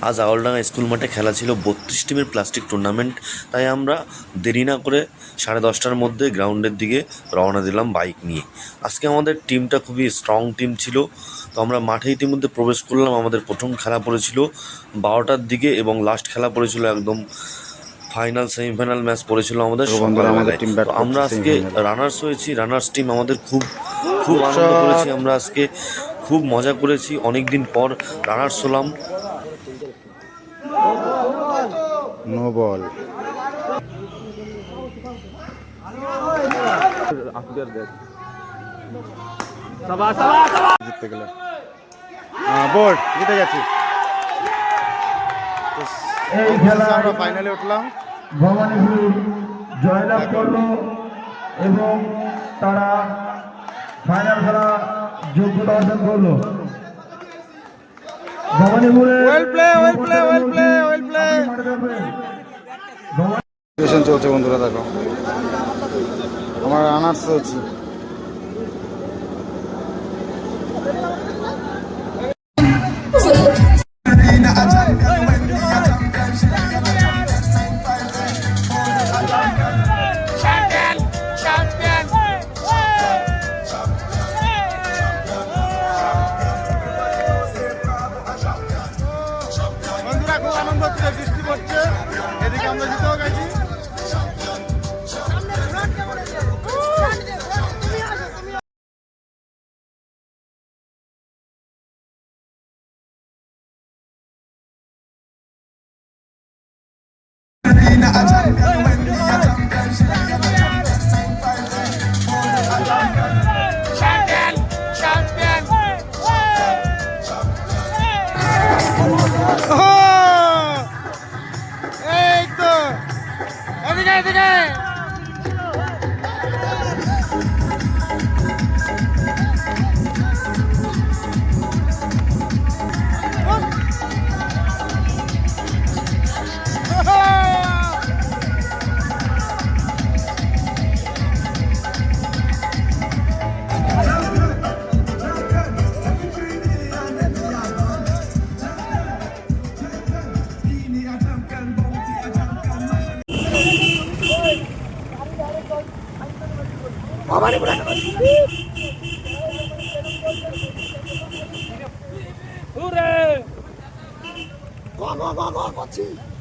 আজ আওয়ালডাঙ্গা স্কুল মাঠে খেলা ছিল 32 টিমের প্লাস্টিক টুর্নামেন্ট। তাই আমরা দেরি না করে 10:30টার মধ্যে গ্রাউন্ডের দিকে রওনা দিলাম বাইক নিয়ে। আজকে আমাদের টিমটা খুবই স্ট্রং টিম ছিল। তো আমরা মাঠে ইতিমধ্যে প্রবেশ করলাম। আমাদের প্রথম খেলা পড়েছিল 12টার দিকে এবং লাস্ট খেলা পড়েছিল একদম ফাইনাল সেমিফাইনাল ম্যাচ পড়েছিল আমাদের সকালবেলায়। তো আমরা আজকে রানার্স হয়েছি। রানার্স টিম আমাদের খুব আনন্দ করেছি। আমরা আজকে খুব মজা করেছি। অনেক দিন পর রানার্স হলাম। নো বল জিততে গেলে বোর্ড জিতে গেছি। এই খেলা আমরা ফাইনালে উঠলাম। ভবানীপুর জয়লাভ করলো এবং তারা ফাইনাল খেলা যোগ্যতা অর্জন করলো। ভবানীপুরে চলছে বন্ধুরা, দেখো আমার রানার্স হয়েছি। খুব আনন্দ হচ্ছে, বৃষ্টি পড়ছে, এদিকে আমরা জিতেও গেছি। Go, go, go, go, go,